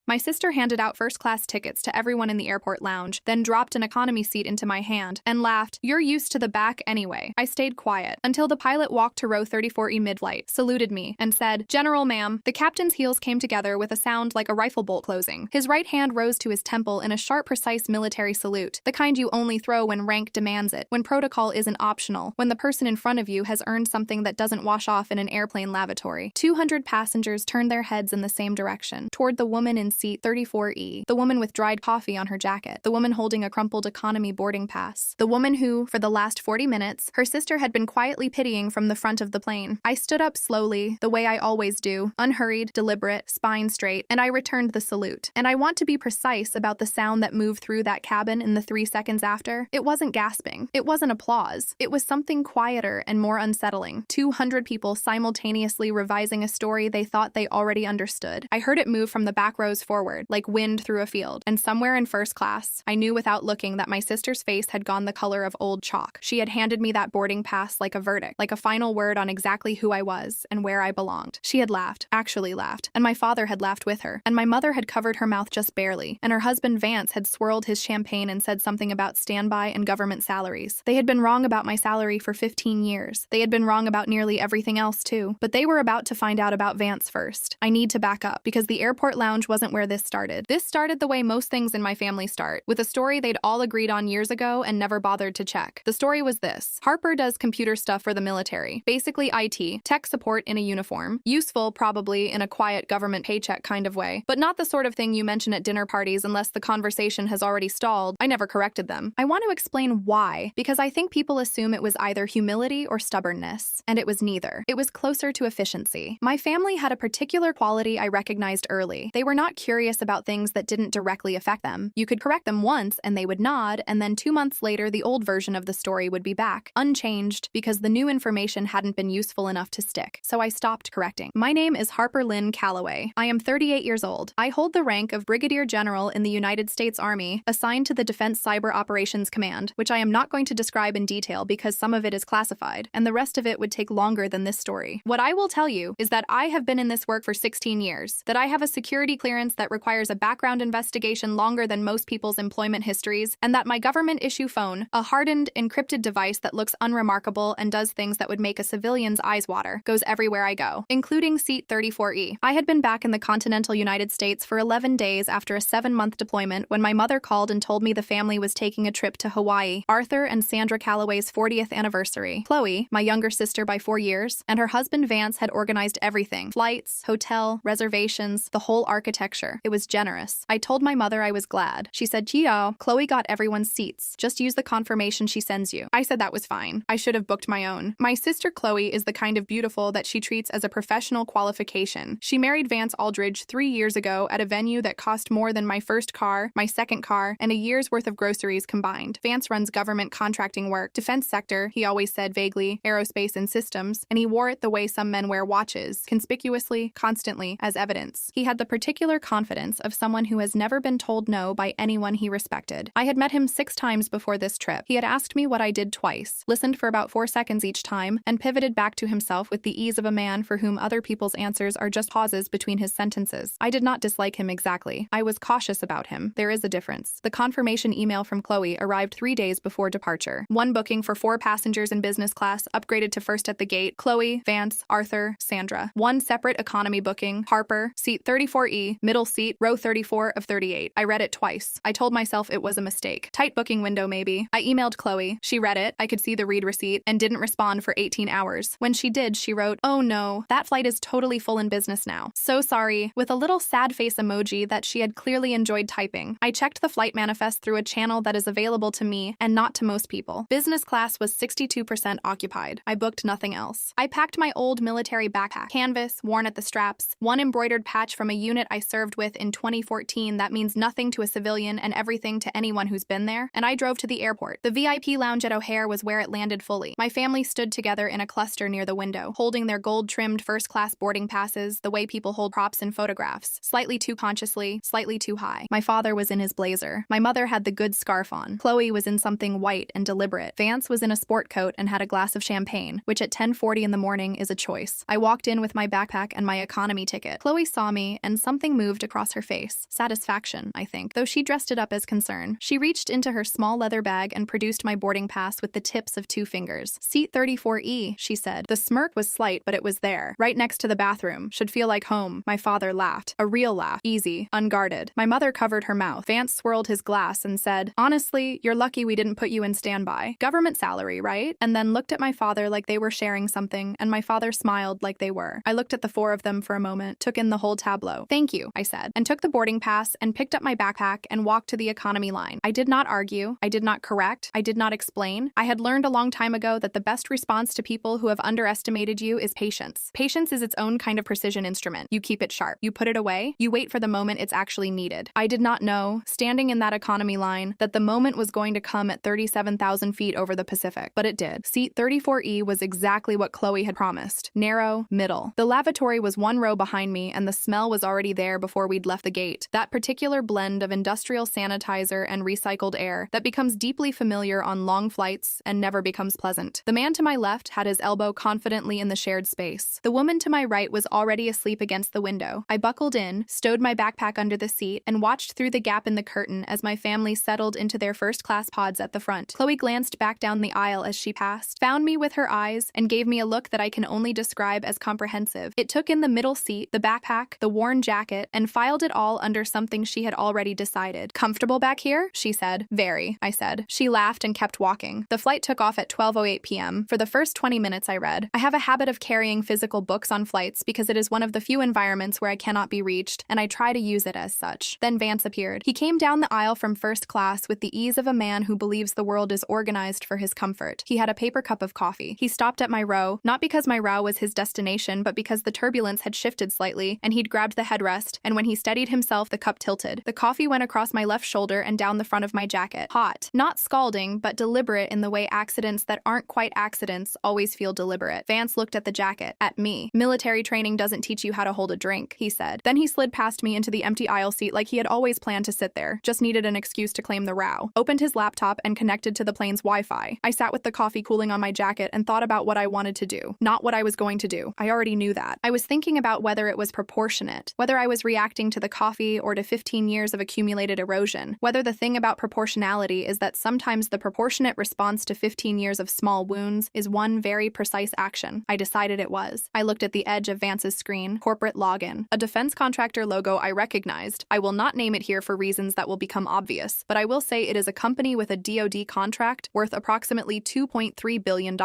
My sister handed out first-class tickets to everyone in the airport lounge, then dropped an economy seat into my hand and laughed, "You're used to the back anyway." I stayed quiet until the pilot walked to row 34E mid-flight, saluted me, and said, "General, ma'am." The captain's heels came together with a sound like a rifle bolt closing. His right hand rose to his temple in a sharp, precise military salute, the kind you only throw when rank demands it, when protocol isn't optional, when the person in front of you has earned something that doesn't wash off in an airplane lavatory. 200 passengers turned their heads in the same direction, toward the woman in seat 34E, the woman with dried coffee on her jacket, the woman holding a crumpled economy boarding pass, the woman who, for the last 40 minutes, her sister had been quietly pitying from the front of the plane. I stood up slowly, the way I always do, unhurried, deliberate, spine straight, and I returned the salute. And I want to be precise about the sound that moved through that cabin in the 3 seconds after. It wasn't gasping. It wasn't applause. It was something quieter and more unsettling. 200 people simultaneously revising a story they thought they already understood. I heard it move from the back rows forward, like wind through a field. And somewhere in first class, I knew without looking that my sister's face had gone the color of old chalk. She had handed me that boarding pass like a verdict, like a final word on exactly who I was and where I belonged. She had laughed, actually laughed, and my father had laughed with her, and my mother had covered her mouth just barely, and her husband Vance had swirled his champagne and said something about standby and government salaries. They had been wrong about my salary for 15 years. They had been wrong about nearly everything else too, but they were about to find out about Vance first. I need to back up, because the airport lounge wasn't where this started. This started the way most things in my family start, with a story they'd all agreed on years ago and never bothered to check. The story was this. Harper does computer stuff for the military, basically IT, tech support in a uniform, useful probably in a quiet government paycheck kind of way, but not the sort of thing you mention at dinner parties unless the conversation has already stalled. I never corrected them. I want to explain why, because I think people assume it was either humility or stubbornness, and it was neither. It was closer to efficiency. My family had a particular quality I recognized early. They were not curious about things that didn't directly affect them. You could correct them once and they would nod, and then 2 months later the old version of the story would be back, unchanged, because the new information hadn't been useful enough to stick. So I stopped correcting. My name is Harper Lynn Calloway. I am 38 years old. I hold the rank of Brigadier General in the United States Army, assigned to the Defense Cyber Operations Command, which I am not going to describe in detail because some of it is classified, and the rest of it would take longer than this story. What I will tell you is that I have been in this work for 16 years, that I have a security clearance that requires a background investigation longer than most people's employment histories, and that my government-issue phone, a hardened, encrypted device that looks unremarkable and does things that would make a civilian's eyes water, goes everywhere I go, including seat 34E. I had been back in the continental United States for 11 days after a 7-month deployment when my mother called and told me the family was taking a trip to Hawaii, Arthur and Sandra Calloway's 40th anniversary. Chloe, my younger sister by 4 years, and her husband Vance had organized everything: flights, hotel, reservations, the whole architecture. It was generous. I told my mother I was glad. She said, "Gio, Chloe got everyone's seats. Just use the confirmation she sends you." I said that was fine. I should have booked my own. My sister Chloe is the kind of beautiful that she treats as a professional qualification. She married Vance Aldridge 3 years ago at a venue that cost more than my first car, my second car, and a year's worth of groceries combined. Vance runs government contracting work, defense sector, he always said vaguely, aerospace and systems, and he wore it the way some men wear watches, conspicuously, constantly, as evidence. He had the particular confidence of someone who has never been told no by anyone he respected. I had met him 6 times before this trip. He had asked me what I did twice, listened for about 4 seconds each time, and pivoted back to himself with the ease of a man for whom other people's answers are just pauses between his sentences. I did not dislike him exactly. I was cautious about him. There is a difference. The confirmation email from Chloe arrived 3 days before departure. 1 booking for 4 passengers in business class, upgraded to first at the gate: Chloe, Vance, Arthur, Sandra. 1 separate economy booking: Harper, seat 34E, middle seat, row 34 of 38. I read it twice. I told myself it was a mistake. Tight booking window, maybe. I emailed Chloe. She read it. I could see the read receipt and didn't respond for 18 hours. When she did, she wrote, "Oh no, that flight is totally full in business now. So sorry," with a little sad face emoji that she had clearly enjoyed typing. I checked the flight manifest through a channel that is available to me and not to most people. Business class was 62% occupied. I booked nothing else. I packed my old military backpack, canvas, worn at the straps, 1 embroidered patch from a unit I served with in 2014 that means nothing to a civilian and everything to anyone who's been there, and I drove to the airport. The VIP lounge at O'Hare was where it landed fully. My family stood together in a cluster near the window, holding their gold-trimmed first-class boarding passes the way people hold props in photographs, slightly too consciously, slightly too high. My father was in his blazer. My mother had the good scarf on. Chloe was in something white and deliberate. Vance was in a sport coat and had a glass of champagne, which at 10:40 in the morning is a choice. I walked in with my backpack and my economy ticket. Chloe saw me, and something moved moved across her face. Satisfaction, I think, though she dressed it up as concern. She reached into her small leather bag and produced my boarding pass with the tips of 2 fingers. Seat 34E, she said. The smirk was slight, but it was there. Right next to the bathroom. Should feel like home. My father laughed. A real laugh. Easy. Unguarded. My mother covered her mouth. Vance swirled his glass and said, "Honestly, you're lucky we didn't put you in standby. Government salary, right?" And then looked at my father like they were sharing something, and my father smiled like they were. I looked at the 4 of them for a moment, took in the whole tableau. "Thank you," I said, and took the boarding pass and picked up my backpack and walked to the economy line. I did not argue. I did not correct. I did not explain. I had learned a long time ago that the best response to people who have underestimated you is patience. Patience is its own kind of precision instrument. You keep it sharp. You put it away. You wait for the moment it's actually needed. I did not know, standing in that economy line, that the moment was going to come at 37,000 feet over the Pacific. But it did. Seat 34E was exactly what Chloe had promised. Narrow, middle. The lavatory was 1 row behind me, and the smell was already there before we'd left the gate. That particular blend of industrial sanitizer and recycled air that becomes deeply familiar on long flights and never becomes pleasant. The man to my left had his elbow confidently in the shared space. The woman to my right was already asleep against the window. I buckled in, stowed my backpack under the seat, and watched through the gap in the curtain as my family settled into their first-class pods at the front. Chloe glanced back down the aisle as she passed, found me with her eyes, and gave me a look that I can only describe as comprehensive. It took in the middle seat, the backpack, the worn jacket, and filed it all under something she had already decided. "Comfortable back here?" she said. "Very," I said. She laughed and kept walking. The flight took off at 12:08 p.m. For the first 20 minutes I read. I have a habit of carrying physical books on flights because it is one of the few environments where I cannot be reached, and I try to use it as such. Then Vance appeared. He came down the aisle from first class with the ease of a man who believes the world is organized for his comfort. He had a paper cup of coffee. He stopped at my row, not because my row was his destination, but because the turbulence had shifted slightly, and he'd grabbed the headrest, and when he steadied himself, the cup tilted. The coffee went across my left shoulder and down the front of my jacket. Hot. Not scalding, but deliberate in the way accidents that aren't quite accidents always feel deliberate. Vance looked at the jacket, at me. "Military training doesn't teach you how to hold a drink," he said. Then he slid past me into the empty aisle seat like he had always planned to sit there, just needed an excuse to claim the row. Opened his laptop and connected to the plane's Wi-Fi. I sat with the coffee cooling on my jacket and thought about what I wanted to do. Not what I was going to do. I already knew that. I was thinking about whether it was proportionate, whether I was reacting to the coffee or to 15 years of accumulated erosion, whether the thing about proportionality is that sometimes the proportionate response to 15 years of small wounds is one very precise action. I decided it was. I looked at the edge of Vance's screen, corporate login, a defense contractor logo I recognized. I will not name it here for reasons that will become obvious, but I will say it is a company with a DoD contract worth approximately $2.3 billion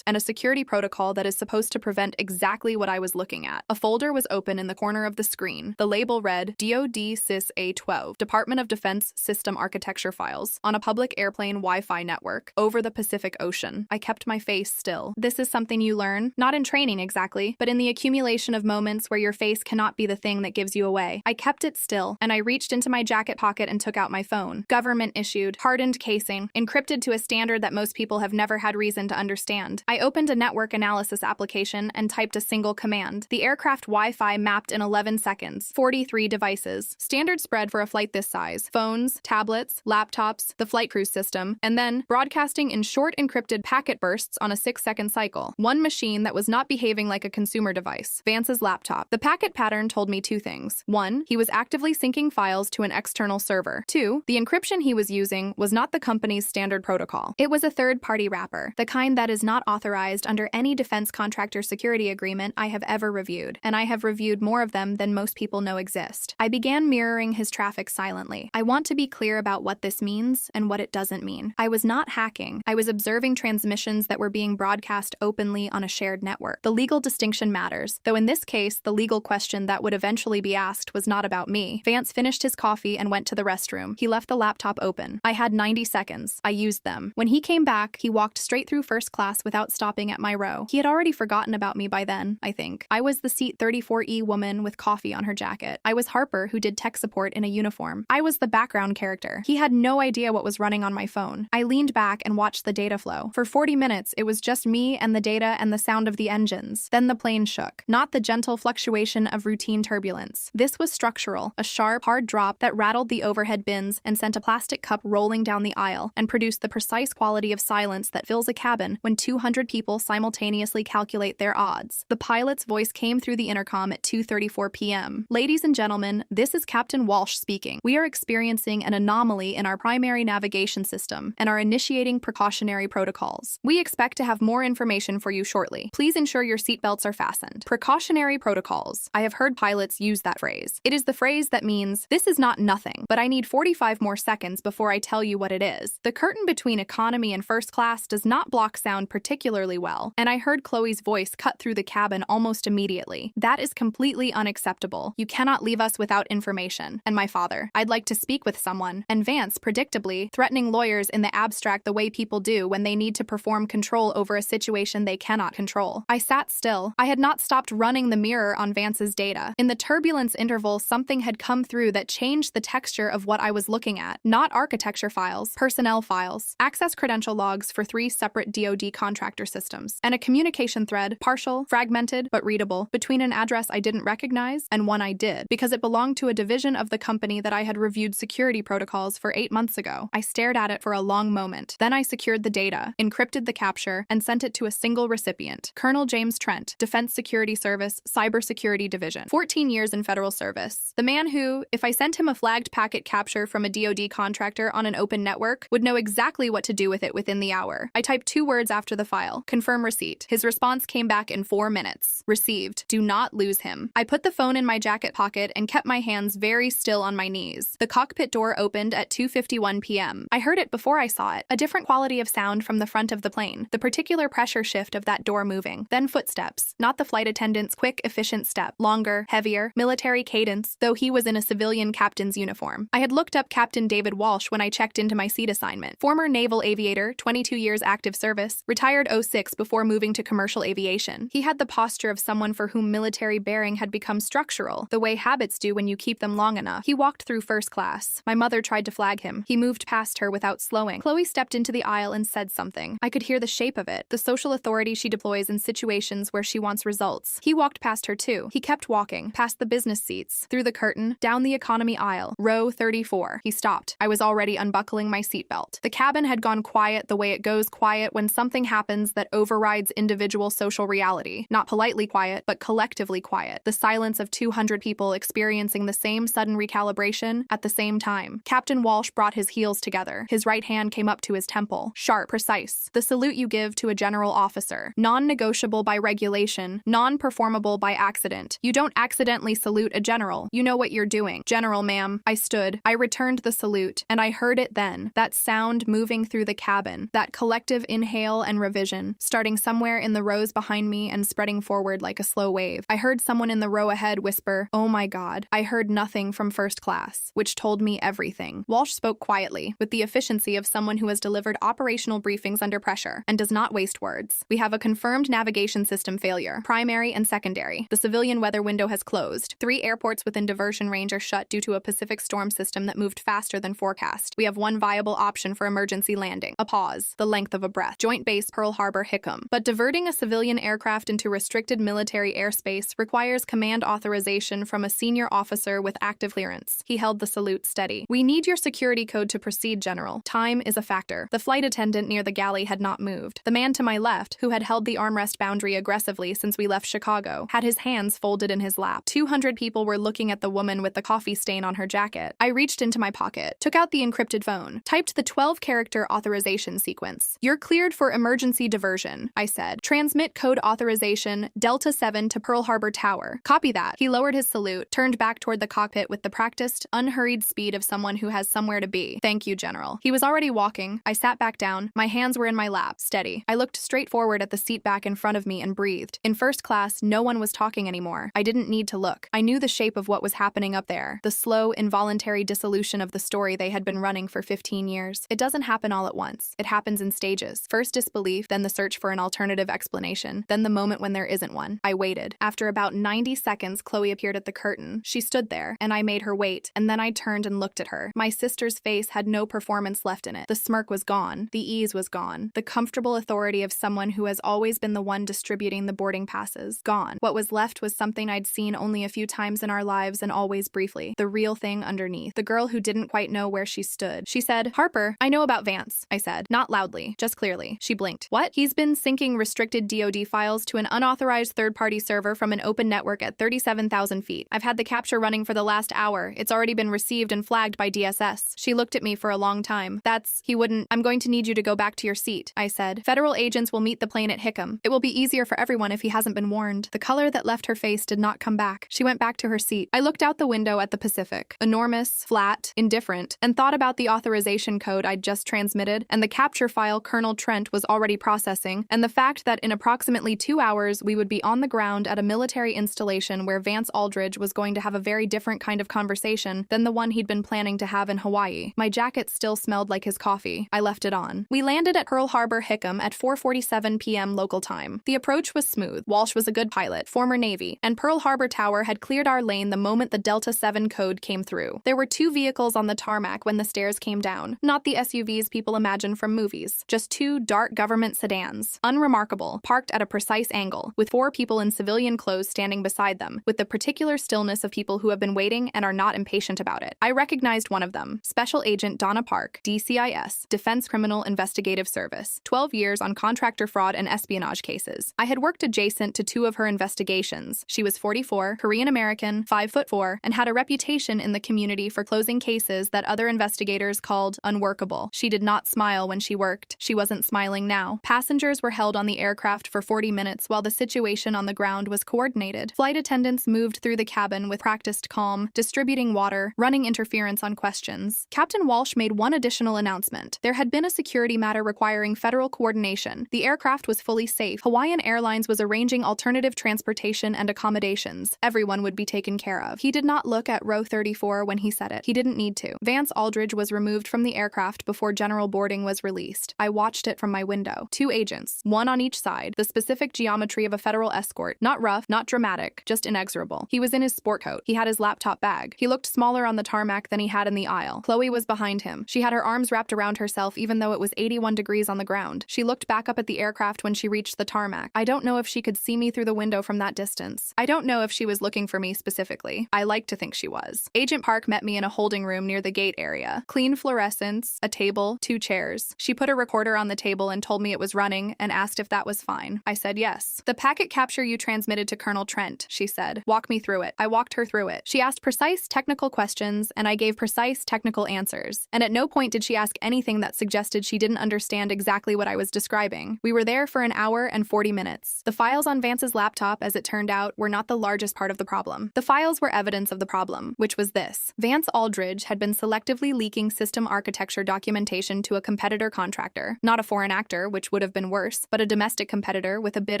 and a security protocol that is supposed to prevent exactly what I was looking at. A folder was open in the corner of the screen. The label read DoD Sys A12, Department of Defense System Architecture Files, on a public airplane Wi-Fi network, over the Pacific Ocean. I kept my face still. This is something you learn, not in training exactly, but in the accumulation of moments where your face cannot be the thing that gives you away. I kept it still, and I reached into my jacket pocket and took out my phone. Government issued, hardened casing, encrypted to a standard that most people have never had reason to understand. I opened a network analysis application and typed a single command. The aircraft Wi-Fi mapped in 11 seconds. 43 devices. Standard spread for a flight this size. Phones, tablets, laptops, the flight crew system, and then broadcasting in short encrypted packet bursts on a 6-second cycle. One machine that was not behaving like a consumer device. Vance's laptop. The packet pattern told me 2 things. 1, he was actively syncing files to an external server. 2, the encryption he was using was not the company's standard protocol. It was a third-party wrapper, the kind that is not authorized under any defense contractor security agreement I have ever reviewed, and I have reviewed more of them than most people know exist. I began mirroring his traffic silently. I want to be clear about what this means and what it doesn't mean. I was not hacking. I was observing transmissions that were being broadcast openly on a shared network. The legal distinction matters, though in this case, the legal question that would eventually be asked was not about me. Vance finished his coffee and went to the restroom. He left the laptop open. I had 90 seconds. I used them. When he came back, he walked straight through first class without stopping at my row. He had already forgotten about me by then, I think. I was the seat 34E woman with coffee on her jacket. I was Harper, who did tech support in a uniform. I was the background character. He had no idea what was running on my phone. I leaned back and watched the data flow. For 40 minutes, it was just me and the data and the sound of the engines. Then the plane shook. Not the gentle fluctuation of routine turbulence. This was structural, a sharp, hard drop that rattled the overhead bins and sent a plastic cup rolling down the aisle and produced the precise quality of silence that fills a cabin when 200 people simultaneously calculate their odds. The pilot's voice came through the intercom at 2:34 p.m. "Ladies Ladies and gentlemen, this is Captain Walsh speaking. We are experiencing an anomaly in our primary navigation system and are initiating precautionary protocols. We expect to have more information for you shortly. Please ensure your seatbelts are fastened. Precautionary protocols. I have heard pilots use that phrase. It is the phrase that means, this is not nothing, but I need 45 more seconds before I tell you what it is. The curtain between economy and first class does not block sound particularly well, and I heard Chloe's voice cut through the cabin almost immediately. That is completely unacceptable. You cannot leave us without information. And my father, I'd like to speak with someone. And Vance, predictably, threatening lawyers in the abstract the way people do when they need to perform control over a situation they cannot control. I sat still. I had not stopped running the mirror on Vance's data. In the turbulence interval, something had come through that changed the texture of what I was looking at. Not architecture files, personnel files, access credential logs for 3 separate DoD contractor systems, and a communication thread, partial, fragmented, but readable, between an address I didn't recognize and one I did, because it belonged to a division of the company that I had reviewed security protocols for 8 months ago. I stared at it for a long moment. Then I secured the data, encrypted the capture, and sent it to a single recipient, Colonel James Trent, Defense Security Service, Cybersecurity Division, 14 years in federal service. The man who, if I sent him a flagged packet capture from a DoD contractor on an open network, would know exactly what to do with it within the hour. I typed 2 words after the file, confirm receipt. His response came back in 4 minutes. Received. Do not lose him. I put the phone in my jacket pocket and kept my hands very still on my knees. The cockpit door opened at 2:51 p.m. I heard it before I saw it, a different quality of sound from the front of the plane, the particular pressure shift of that door moving. Then footsteps, not the flight attendant's quick, efficient step, longer, heavier, military cadence, though he was in a civilian captain's uniform. I had looked up Captain David Walsh when I checked into my seat assignment. Former naval aviator, 22 years active service, retired '06 before moving to commercial aviation. He had the posture of someone for whom military bearing had become structural, the way habits do when you keep them long enough. He walked through first class. My mother tried to flag him. He moved past her without slowing. Chloe stepped into the aisle and said something. I could hear the shape of it, the social authority she deploys in situations where she wants results. He walked past her too. He kept walking, past the business seats, through the curtain, down the economy aisle, row 34. He stopped. I was already unbuckling my seatbelt. The cabin had gone quiet the way it goes quiet when something happens that overrides individual social reality. Not politely quiet, but collectively quiet. The silence of 200 people experiencing the same sudden recalibration at the same time. Captain Walsh brought his heels together. His right hand came up to his temple. Sharp, precise. The salute you give to a general officer. Non-negotiable by regulation, non-performable by accident. You don't accidentally salute a general. You know what you're doing. General, ma'am. I stood. I returned the salute, and I heard it then. That sound moving through the cabin. That collective inhale and revision, starting somewhere in the rows behind me and spreading forward like a slow wave. I heard someone in the row ahead whisper, "Oh my God." I heard nothing from first class, which told me everything. Walsh spoke quietly, with the efficiency of someone who has delivered operational briefings under pressure and does not waste words. We have a confirmed navigation system failure, primary and secondary. The civilian weather window has closed. 3 airports within diversion range are shut due to a Pacific storm system that moved faster than forecast. We have one viable option for emergency landing. A pause, the length of a breath. Joint Base Pearl Harbor, Hickam. But diverting a civilian aircraft into restricted military airspace requires command authorization from a senior officer with active clearance. He held the salute steady. We need your security code to proceed, General. Time is a factor. The flight attendant near the galley had not moved. The man to my left, who had held the armrest boundary aggressively since we left Chicago, had his hands folded in his lap. 200 people were looking at the woman with the coffee stain on her jacket. I reached into my pocket, took out the encrypted phone, typed the 12-character authorization sequence. You're cleared for emergency diversion, I said. Transmit code authorization Delta 7 to Pearl Harbor Tower. Copy that. He lowered his salute, turned back toward the cockpit with the practiced, unhurried speed of someone who has somewhere to be. Thank you, General. He was already walking. I sat back down. My hands were in my lap, steady. I looked straight forward at the seat back in front of me and breathed. In first class, no one was talking anymore. I didn't need to look. I knew the shape of what was happening up there. The slow, involuntary dissolution of the story they had been running for 15 years. It doesn't happen all at once. It happens in stages. First disbelief, then the search for an alternative explanation, then the moment when there isn't one. I waited. After about 90 seconds, Chloe appeared at the curtain. She stood there, and I made her wait, and then I turned and looked at her. My sister's face had no performance left in it. The smirk was gone. The ease was gone. The comfortable authority of someone who has always been the one distributing the boarding passes. Gone. What was left was something I'd seen only a few times in our lives and always briefly. The real thing underneath. The girl who didn't quite know where she stood. She said, "Harper, I know about Vance," I said. Not loudly, just clearly. She blinked. What? He's been syncing restricted DoD files to an unauthorized third-party server from an open network at 37,000 feet. I've had the capture running for the last hour. It's already been received and flagged by DSS. She looked at me for a long time. He wouldn't. I'm going to need you to go back to your seat, I said. Federal agents will meet the plane at Hickam. It will be easier for everyone if he hasn't been warned. The color that left her face did not come back. She went back to her seat. I looked out the window at the Pacific. Enormous, flat, indifferent, and thought about the authorization code I'd just transmitted, and the capture file Colonel Trent was already processing, and the fact that in approximately 2 hours we would be on the ground at a military installation where Vance Aldridge was going to have a very different kind of conversation than the one he'd been planning to have in Hawaii. My jacket still smelled like his coffee. I left it on. We landed at Pearl Harbor Hickam at 4:47 p.m. local time. The approach was smooth. Walsh was a good pilot, former Navy, and Pearl Harbor Tower had cleared our lane the moment the Delta 7 code came through. There were 2 vehicles on the tarmac when the stairs came down. Not the SUVs people imagine from movies. Just 2 dark government sedans. Unremarkable, parked at a precise angle, with 4 people in civilian clothes standing beside them, with the particular stillness of people who have been waiting and are not impatient about it. I recognized one of them, Special Agent Donna Park, DCIS, Defense Criminal Investigative Service, 12 years on contractor fraud and espionage cases. I had worked adjacent to 2 of her investigations. She was 44, Korean-American, 5'4", and had a reputation in the community for closing cases that other investigators called unworkable. She did not smile when she worked. She wasn't smiling now. Passengers were held on the aircraft for 40 minutes while the situation on the ground was coordinated. Flight attendants moved through the cabin with practiced calm, distributing water, running interference on questions. Captain Walsh made one additional announcement. There had been a security matter requiring federal coordination. The aircraft was fully safe. Hawaiian Airlines was arranging alternative transportation and accommodations. Everyone would be taken care of. He did not look at row 34 when he said it. He didn't need to. Vance Aldridge was removed from the aircraft before general boarding was released. I watched it from my window. 2 agents, 1 on each side, the specific geometry of a federal escort. Not rough, not dramatic, just inexorable. He was in his sport coat. He had his laptop bag. He looked smaller on the tarmac than he had in the aisle. Chloe was behind him. She had her arms wrapped around herself even though it was 81 degrees on the ground. She looked back up at the aircraft when she reached the tarmac. I don't know if she could see me through the window from that distance. I don't know if she was looking for me specifically. I like to think she was. Agent Park met me in a holding room near the gate area. Clean fluorescents, a table, 2 chairs. She put a recorder on the table and told me it was running and asked if that was fine. I said yes. The packet capture you transmitted to Colonel Trent, she said. Walk me through it. I walked her through it. She asked precise technical questions and I gave precise technical answers. And at no point did she ask anything that suggested she didn't understand exactly what I was describing. We were there for an hour and 40 minutes. The files on Vance's laptop, as it turned out, were not the largest part of the problem. The files were evidence of the problem, which was this. Vance Aldridge had been selectively leaking system architecture documentation to a competitor contractor. Not a foreign actor, which would have been worse, but a domestic competitor with a bid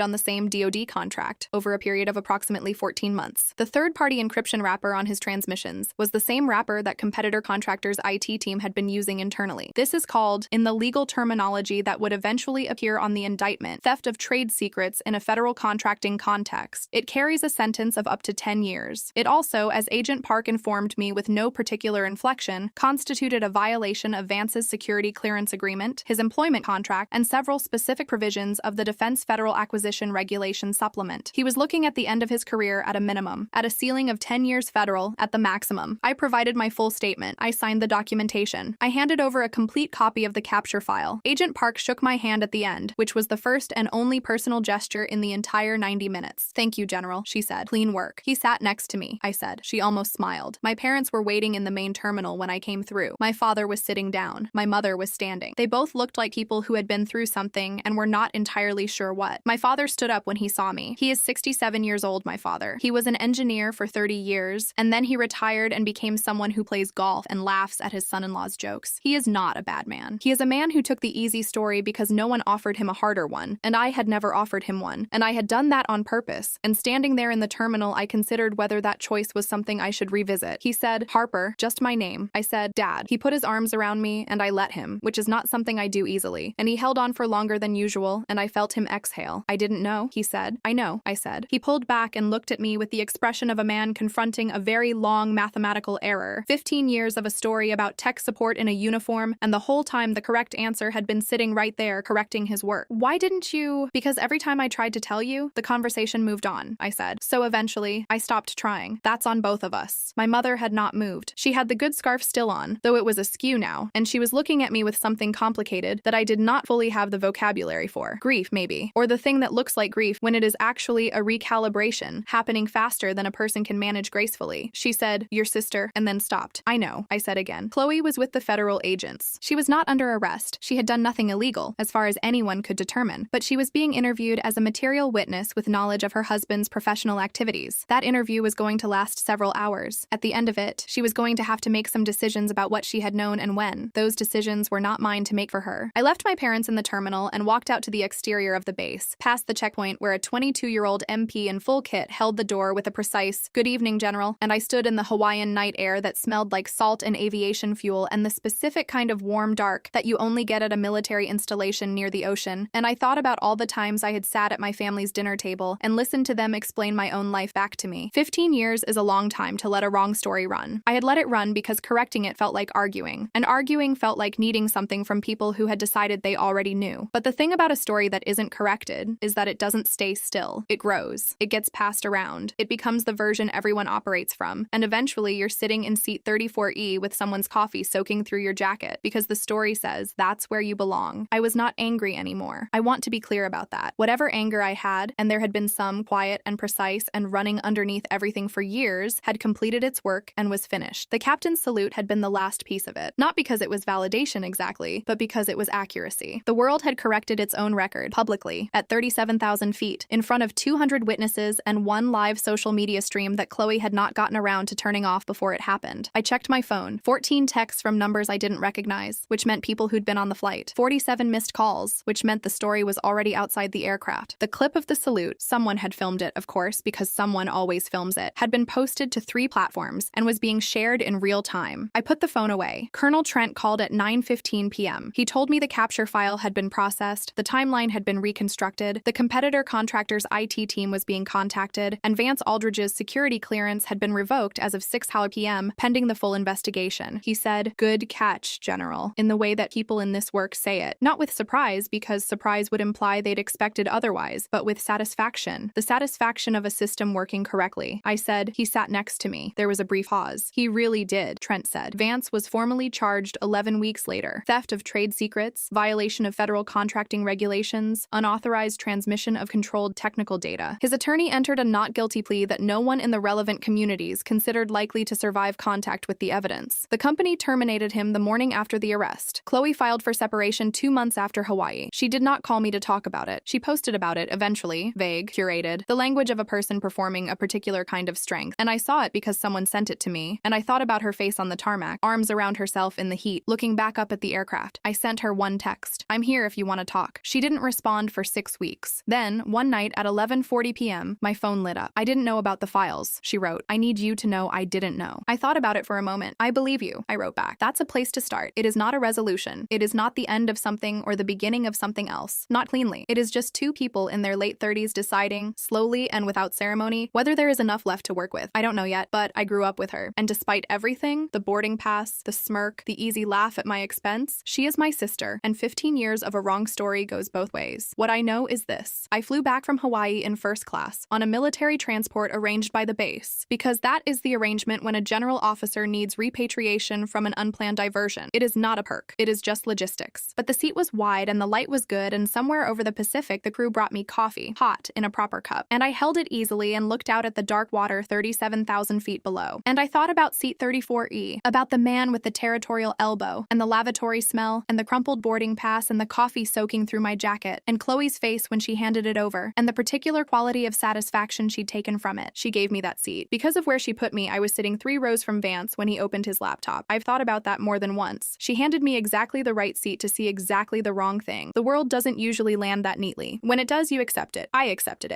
on the same DoD contract over a period of approximately 14 months. The third-party encryption wrapper on his transmissions was the same wrapper that competitor contractor's IT team had been using internally. This is called, in the legal terminology that would eventually appear on the indictment, theft of trade secrets in a federal contracting context. It carries a sentence of up to 10 years. It also, as Agent Park informed me with no particular inflection, constituted a violation of Vance's security clearance agreement, his employment contract, and several specific provisions of the Defense Federal Acquisition Regulation Supplement. He was looking at the end of his career at a minimum, at a ceiling of 10 years federal, at the maximum. I provided my full statement. I signed the documentation. I handed over a complete copy of the capture file. Agent Park shook my hand at the end, which was the first and only personal gesture in the entire 90 minutes. Thank you, General, she said. Clean work. He sat next to me, I said. She almost smiled. My parents were waiting in the main terminal when I came through. My father was sitting down. My mother was standing. They both looked like people who had been through something and were not entirely sure what. My father stood up when he saw me. He is 67 years old, my father. He was an engineer for 30 years, and then he retired and became someone who plays golf and laughs at his son-in-law's jokes. He is not a bad man. He is a man who took the easy story because no one offered him a harder one, and I had never offered him one, and I had done that on purpose, and standing there in the terminal I considered whether that choice was something I should revisit. He said, Harper, just my name. I said, Dad. He put his arms around me, and I let him, which is not something I do easily, and he held on for longer than usual, and I felt him exhale. I didn't know, he said. I know, I said. He pulled back and looked at me with the expression of a man confronting a very long mathematical error. 15 years of a story about tech support in a uniform, and the whole time the correct answer had been sitting right there correcting his work. Why didn't you? Because every time I tried to tell you, the conversation moved on, I said. So eventually, I stopped trying. That's on both of us. My mother had not moved. She had the good scarf still on, though it was askew now, and she was looking at me with something complicated that I did not fully have the vocabulary for. Grief, maybe. Or the thing that looks like grief when it is actually a recalibration, happening faster than a a person can manage gracefully. She said, "Your sister," and then stopped. "I know," I said again. Chloe was with the federal agents. She was not under arrest. She had done nothing illegal, as far as anyone could determine, but she was being interviewed as a material witness with knowledge of her husband's professional activities. That interview was going to last several hours. At the end of it, she was going to have to make some decisions about what she had known and when. Those decisions were not mine to make for her. I left my parents in the terminal and walked out to the exterior of the base, past the checkpoint where a 22-year-old MP in full kit held the door with a precise, "Good evening, General," and I stood in the Hawaiian night air that smelled like salt and aviation fuel and the specific kind of warm dark that you only get at a military installation near the ocean, and I thought about all the times I had sat at my family's dinner table and listened to them explain my own life back to me. 15 years is a long time to let a wrong story run. I had let it run because correcting it felt like arguing, and arguing felt like needing something from people who had decided they already knew. But the thing about a story that isn't corrected is that it doesn't stay still. It grows. It gets passed around. It becomes the version everyone operates from, and eventually you're sitting in seat 34E with someone's coffee soaking through your jacket because the story says that's where you belong. I was not angry anymore. I want to be clear about that. Whatever anger I had, and there had been some quiet and precise and running underneath everything for years, had completed its work and was finished. The captain's salute had been the last piece of it. Not because it was validation exactly, but because it was accuracy. The world had corrected its own record, publicly, at 37,000 feet, in front of 200 witnesses and one live social media stream that Chloe had not gotten around to turning off before it happened. I checked my phone. 14 texts from numbers I didn't recognize, which meant people who'd been on the flight. 47 missed calls, which meant the story was already outside the aircraft. The clip of the salute, someone had filmed it, of course, because someone always films it, had been posted to 3 platforms and was being shared in real time. I put the phone away. Colonel Trent called at 9:15 p.m. He told me the capture file had been processed, the timeline had been reconstructed, the competitor contractor's IT team was being contacted, and Vance Aldridge's security clearance had been revoked as of 6 p.m., pending the full investigation. He said, "Good catch, General," in the way that people in this work say it. Not with surprise, because surprise would imply they'd expected otherwise, but with satisfaction. The satisfaction of a system working correctly. I said, "He sat next to me." There was a brief pause. "He really did," Trent said. Vance was formally charged 11 weeks later. Theft of trade secrets, violation of federal contracting regulations, unauthorized transmission of controlled technical data. His attorney entered a not guilty plea that no one in the relevant communities considered likely to survive contact with the evidence. The company terminated him the morning after the arrest. Chloe filed for separation 2 months after Hawaii. She did not call me to talk about it. She posted about it eventually, vague, curated, the language of a person performing a particular kind of strength, and I saw it because someone sent it to me, and I thought about her face on the tarmac, arms around herself in the heat, looking back up at the aircraft. I sent her one text. "I'm here if you want to talk." She didn't respond for 6 weeks. Then, one night at 11:40 p.m., my phone lit up. "I didn't know about the files," she wrote. "I need you to know I didn't know." I thought about it for a moment. "I believe you," I wrote back. "That's a place to start. It is not a resolution. It is not the end of something or the beginning of something else. Not cleanly. It is just 2 people in their late 30s deciding, slowly and without ceremony, whether there is enough left to work with. I don't know yet, but I grew up with her. And despite everything, the boarding pass, the smirk, the easy laugh at my expense, she is my sister, and 15 years of a wrong story goes both ways. What I know is this. I flew back from Hawaii in first class, on a military transport arranged by the base, because that is the arrangement when a general officer needs repatriation from an unplanned diversion. It is not a perk. It is just logistics. But the seat was wide and the light was good, and somewhere over the Pacific the crew brought me coffee, hot, in a proper cup. And I held it easily and looked out at the dark water 37,000 feet below. And I thought about seat 34E, about the man with the territorial elbow, and the lavatory smell, and the crumpled boarding pass, and the coffee soaking through my jacket, and Chloe's face when she handed it over, and the particular quality of satisfaction she'd taken from it. She gave me that seat. Because of where she put me, I was sitting 3 rows from Vance when he opened his laptop. I've thought about that more than once. She handed me exactly the right seat to see exactly the wrong thing. The world doesn't usually land that neatly. When it does, you accept it. I accepted it.